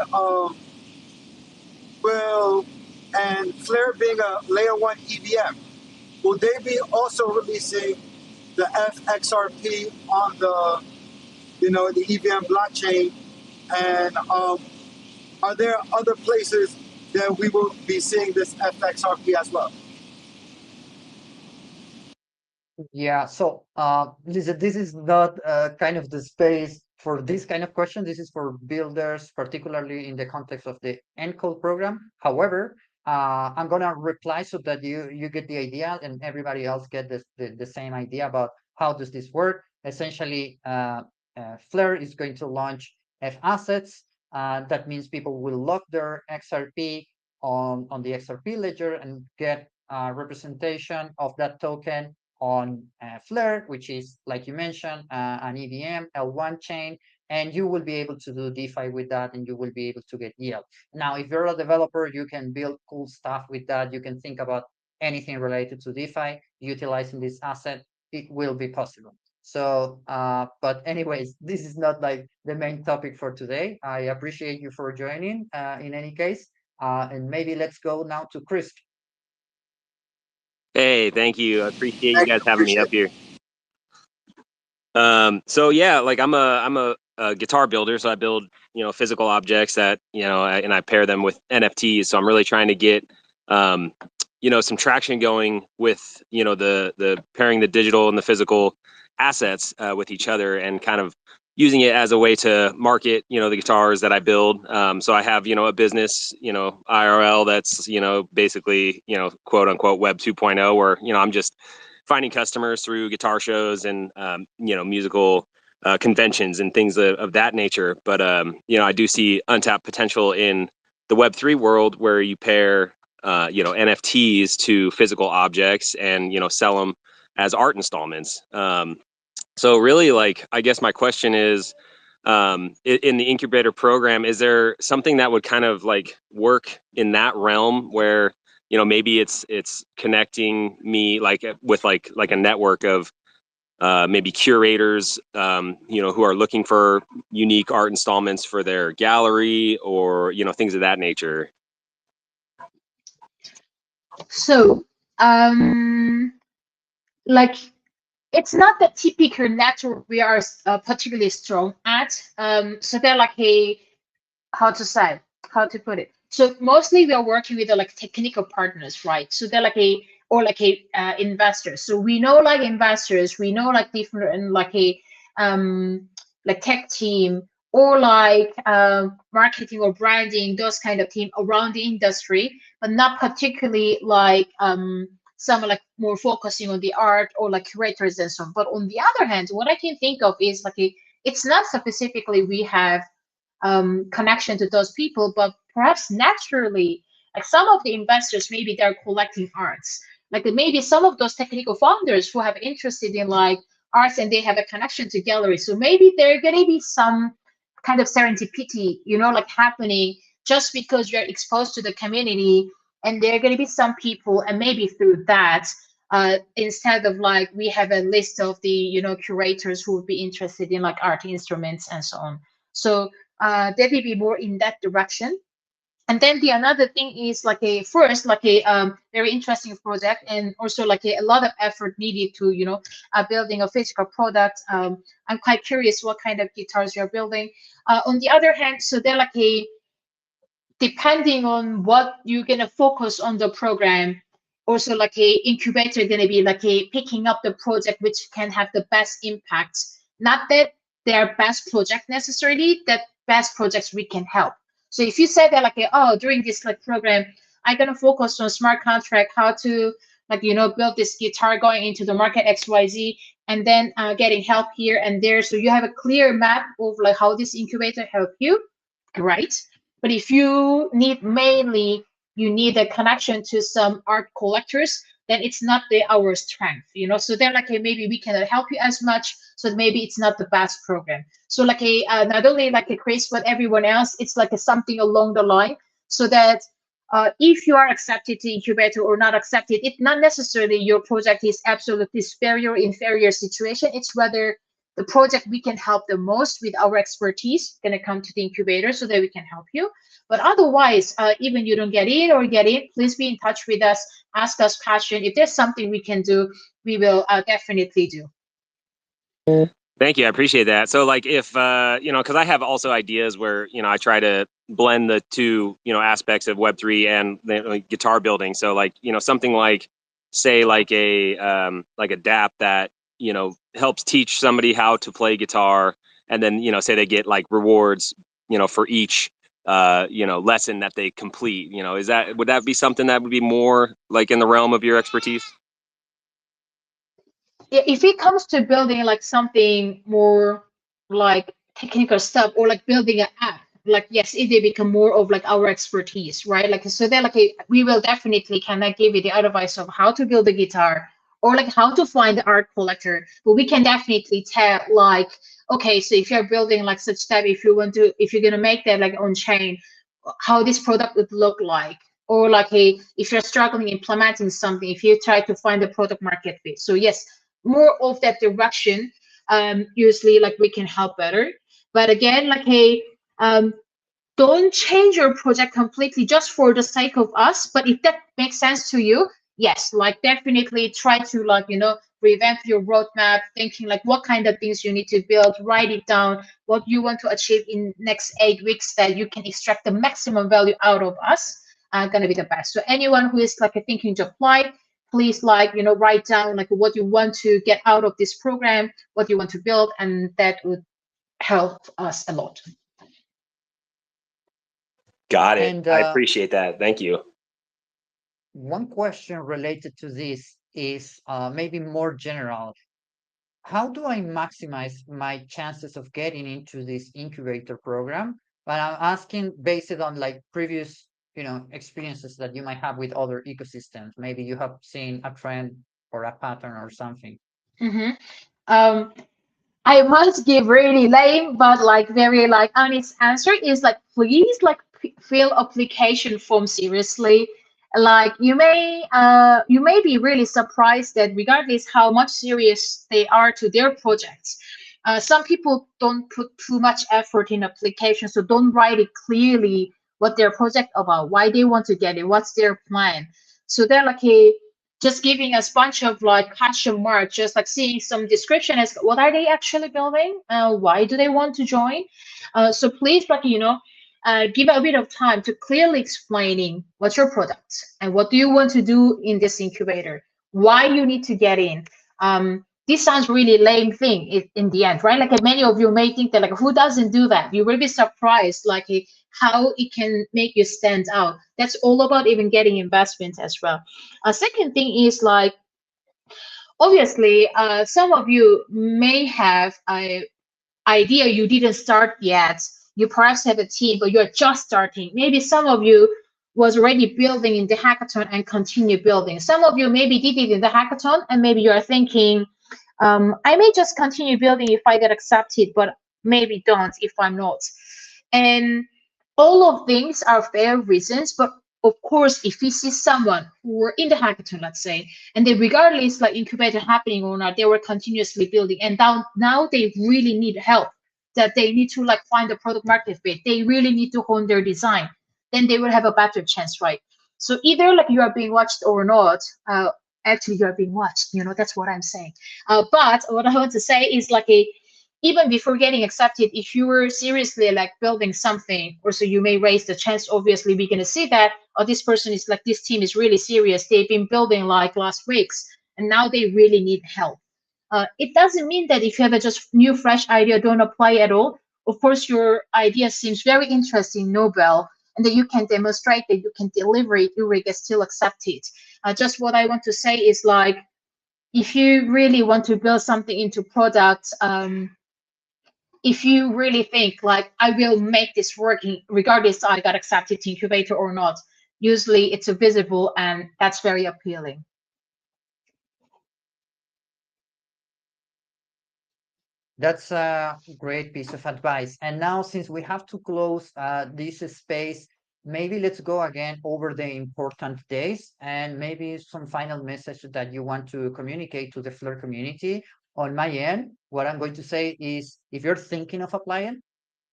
and Flare being a layer 1 EVM, will they be also releasing the FXRP on the EVM blockchain? And are there other places that we will be seeing this FXRP as well? Yeah, so listen, this is not kind of the space for this kind of question. This is for builders, particularly in the context of the Encode program. However, I'm gonna reply so that you get the idea and everybody else get the same idea about how does this work. Essentially, Flare is going to launch F assets. That means people will lock their XRP on the XRP ledger and get representation of that token on Flare, which is, like you mentioned, an EVM, L1 chain, and you will be able to do DeFi with that, and you will be able to get yield. Now, if you're a developer, you can build cool stuff with that. You can think about anything related to DeFi, utilizing this asset. It will be possible. So, but anyways, this is not like the main topic for today. I appreciate you for joining in any case. And maybe let's go now to Chris. Hey, thank you. I appreciate you guys having me up here. So yeah, like I'm a guitar builder, so I build physical objects that and I pair them with NFTs. So I'm really trying to get some traction going with the pairing the digital and the physical assets with each other, and kind of using it as a way to market the guitars that I build. So I have a business IRL that's basically quote unquote Web 2.0, where I'm just finding customers through guitar shows and musical conventions and things of that nature. But I do see untapped potential in the Web3 world, where you pair NFTs to physical objects and sell them as art installments. So really, like, I guess my question is, in the incubator program, is there something that would kind of like work in that realm where maybe it's connecting me with like a network of maybe curators who are looking for unique art installments for their gallery, or things of that nature? So like, it's not the typical network we are particularly strong at. So they're like how to put it. So mostly we are working with like technical partners, right? So they're like investors. So we know like investors, we know like different like tech team, or like marketing or branding, those kind of team around the industry, but not particularly like some like more focusing on the art or like curators and so on. But on the other hand, what I can think of is like it's not specifically we have connection to those people, but perhaps naturally Like some of the investors, maybe they're collecting arts. Like maybe some of those technical founders who have interested in like arts and they have a connection to galleries. So maybe there are going to be some kind of serendipity, like happening just because you're exposed to the community, and there are going to be some people, and maybe through that, instead of like we have a list of the curators who would be interested in like art instruments and so on. So there will be more in that direction. And then the another thing is like a very interesting project, and also like a lot of effort needed to building a physical product. I'm quite curious what kind of guitars you're building. On the other hand, so they're like depending on what you're gonna focus on the program, also like a incubator gonna be like picking up the project which can have the best impact. Not that they're best project necessarily, that best projects we can help. So if you say that like oh, during this like program, I'm gonna focus on smart contract, how to like build this guitar going into the market XYZ, and then getting help here and there. So you have a clear map of like how this incubator help you, right? But if you need mainly you need a connection to some art collectors, then it's not our strength, So they're like, hey, maybe we cannot help you as much, so maybe it's not the best program. So like not only like a Chris, but everyone else, it's like something along the line, so that if you are accepted to incubator or not accepted, it's not necessarily your project is absolutely superior, inferior situation. It's whether the project we can help the most with our expertise going to come to the incubator so that we can help you. But otherwise, even you don't get in or get in, please be in touch with us, ask us question. If there's something we can do, we will definitely do. Thank you. I appreciate that. So like if, because I have also ideas where, I try to blend the two, aspects of Web3 and like, guitar building. So like, something like, say like a DApp that, helps teach somebody how to play guitar, and then, say they get like rewards, for each, lesson that they complete, would that be something that would be more like in the realm of your expertise? If it comes to building like something more like technical stuff, or like building an app, like yes, it will become more of like our expertise, right? Like so they're like we will definitely cannot give you the advice of how to build a guitar or like how to find the art collector, but we can definitely tell like, okay, so if you're building like such type, if you're gonna make that like on chain, how this product would look like, or like if you're struggling implementing something, if you try to find the product market fit. So yes, more of that direction, usually like we can help better. But again, like don't change your project completely just for the sake of us. But if that makes sense to you, yes, like definitely try to like revamp your roadmap, thinking like what kind of things you need to build, write it down, what you want to achieve in next 8 weeks that you can extract the maximum value out of us, gonna be the best. So anyone who is like thinking to apply, please like write down like what you want to get out of this program, what you want to build, and that would help us a lot. Got it. And I appreciate that. Thank you. one question related to this is maybe more general. How do I maximize my chances of getting into this incubator program? But I'm asking based on like previous, experiences that you might have with other ecosystems. Maybe you have seen a trend or a pattern or something. I must give really lame but like very like honest answer is like, please like fill application form seriously. Like you may be really surprised that regardless how much serious they are to their projects, some people don't put too much effort in application, so don't write it clearly what their project about, why they want to get it, what's their plan. So they're like just giving us a bunch of like question marks, just like seeing some description as what are they actually building, why do they want to join. So please like give a bit of time to clearly explaining what's your product and what do you want to do in this incubator, why you need to get in. This sounds really lame thing in the end, right? Like many of you may think that like who doesn't do that. You will be surprised like how it can make you stand out. That's all about even getting investment as well. A second thing is like, obviously, some of you may have a idea you didn't start yet. You perhaps have a team, but you're just starting. Maybe some of you was already building in the hackathon and continue building. Some of you maybe did it in the hackathon, and maybe you are thinking, I may just continue building if I get accepted, but maybe don't if I'm not. And all of these are fair reasons, but of course, if we see someone who were in the hackathon, let's say, and they, regardless like incubator happening or not, they were continuously building, and now they really need help, that they need to like find a product market fit, they really need to hone their design, then they will have a better chance, right? So either like you are being watched or not, actually you are being watched, that's what I'm saying. But what I want to say is like even before getting accepted, if you were seriously like building something, or so you may raise the chance, obviously we're going to see that, oh, this person is like, this team is really serious, they've been building like last weeks and now they really need help. It doesn't mean that if you have a just new fresh idea, don't apply at all. Of course, your idea seems very interesting, noble, and that you can demonstrate that you can deliver it, you will get still accepted. Just what I want to say is like, if you really want to build something into product, if you really think like, I will make this working regardless I got accepted to incubator or not, usually it's visible and that's very appealing. That's a great piece of advice. And now, since we have to close this space, maybe let's go again over the important days and maybe some final message that you want to communicate to the Flare community. On my end, what I'm going to say is, if you're thinking of applying,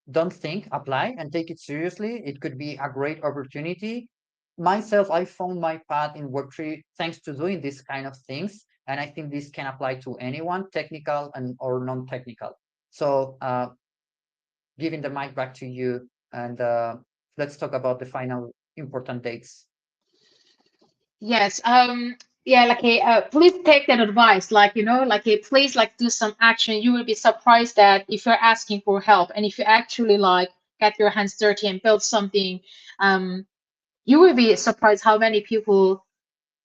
don't think, apply and take it seriously. It could be a great opportunity. Myself, I found my path in Web3 thanks to doing these kind of things. And I think this can apply to anyone, technical and or non-technical. So giving the mic back to you, and let's talk about the final important dates. Yes. Yeah. Like, please take that advice. Like, please, like, do some action. You will be surprised that if you're asking for help, and if you actually like get your hands dirty and build something, you will be surprised how many people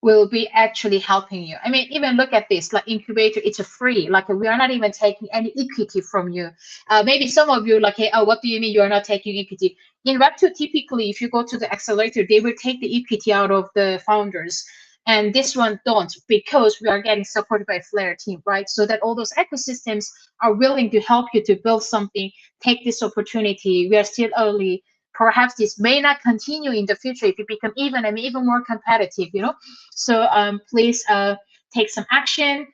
will be actually helping you. I mean, even look at this, like incubator, it's a free, like we are not even taking any equity from you. Maybe some of you like, hey, oh, what do you mean you are not taking equity? In Web2, typically, if you go to the accelerator, they will take the equity out of the founders. And this one don't, because we are getting supported by Flare team, right? So that all those ecosystems are willing to help you to build something, take this opportunity. We are still early. Perhaps this may not continue in the future if you become even more competitive, So please take some action.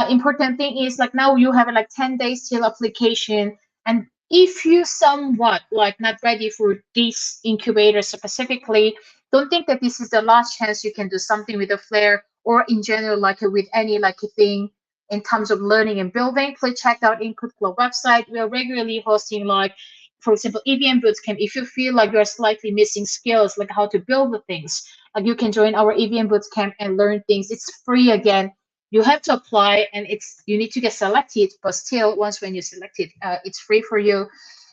Important thing is like now you have like 10 days till application, and if you somewhat like not ready for this incubator specifically, don't think that this is the last chance you can do something with the Flare or in general like with any like a thing in terms of learning and building. Please check out Encode Club website. We are regularly hosting like, for example, EVM bootcamp. If you feel like you're slightly missing skills, like how to build the things, like you can join our EVM bootcamp and learn things. It's free again. You have to apply, and you need to get selected. But still, once when you're selected, it's free for you.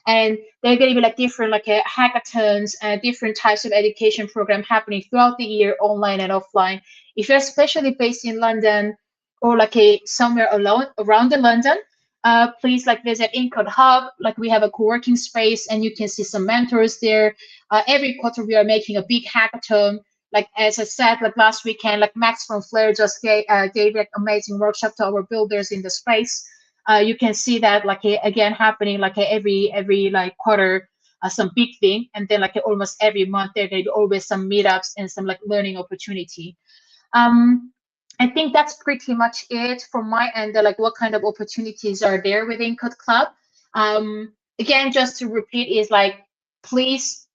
And there are going to be like different like hackathons and different types of education program happening throughout the year, online and offline. If you're especially based in London or like somewhere around the London, please like visit Encode Hub. Like we have a co-working space and you can see some mentors there. Every quarter we are making a big hackathon. Like as I said, like last weekend, like Max from Flare just gave like amazing workshop to our builders in the space. You can see that like again happening like every like quarter, some big thing, and then like almost every month there'll be always some meetups and some like learning opportunity. I think that's pretty much it from my end. Like what kind of opportunities are there within Encode Club? Again, just to repeat, is like please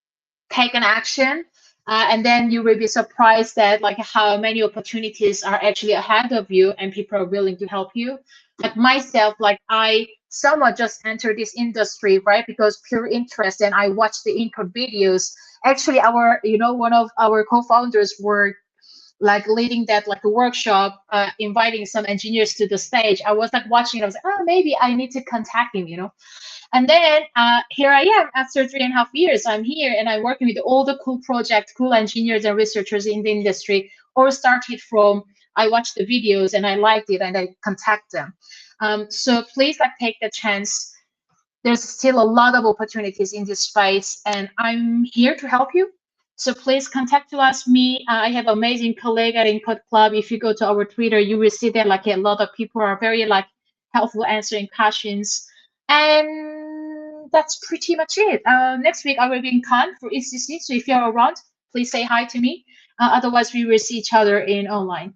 take an action, and then you will be surprised that like how many opportunities are actually ahead of you and people are willing to help you. Like myself, like I somewhat just entered this industry, right, because pure interest, and I watched the Encode videos. Actually, one of our co-founders were like leading that like a workshop, inviting some engineers to the stage. I was like watching it. I was like, oh, maybe I need to contact him, And then here I am after 3.5 years. I'm here and I'm working with all the cool projects, cool engineers and researchers in the industry. All started from I watched the videos and I liked it and I contact them. So please like take the chance. There's still a lot of opportunities in this space, and I'm here to help you. So please contact us, me. I have amazing colleague at Encode Club. If you go to our Twitter, you will see that like a lot of people are very like helpful answering questions. And that's pretty much it. Next week I will be in Cannes for ECC. So if you're around, please say hi to me. Otherwise, we will see each other in online.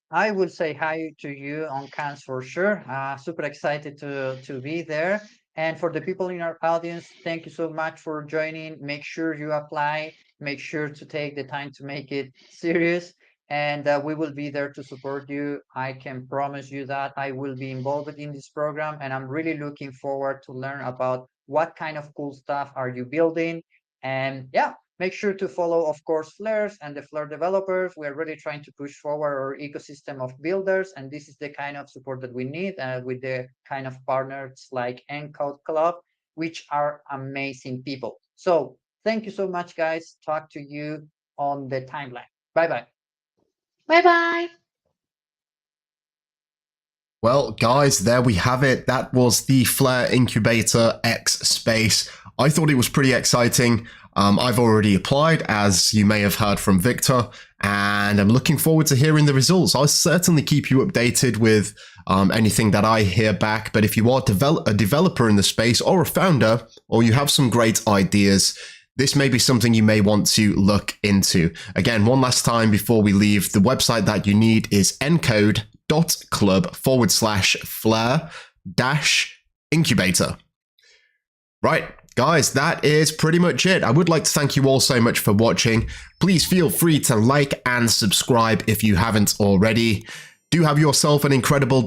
I will say hi to you on Cannes for sure. Super excited to be there. And for the people in our audience, thank you so much for joining. Make sure you apply. Make sure to take the time to make it serious. And we will be there to support you. I can promise you that I will be involved in this program. And I'm really looking forward to learn about what kind of cool stuff are you building. And yeah, make sure to follow, of course, Flares and the Flare developers. We're really trying to push forward our ecosystem of builders, and this is the kind of support that we need with the kind of partners like Encode Club, which are amazing people. So thank you so much, guys. Talk to you on the timeline. Bye-bye. Bye-bye. Well, guys, there we have it. That was the Flare Incubator X Space. I thought it was pretty exciting. I've already applied, as you may have heard from Victor, and I'm looking forward to hearing the results. I'll certainly keep you updated with anything that I hear back. But if you are a developer in the space or a founder, or you have some great ideas, this may be something you may want to look into. Again, one last time before we leave, the website that you need is encode.club/flare-incubator. Right, guys, that is pretty much it. I would like to thank you all so much for watching. Please feel free to like and subscribe if you haven't already. Do have yourself an incredible day.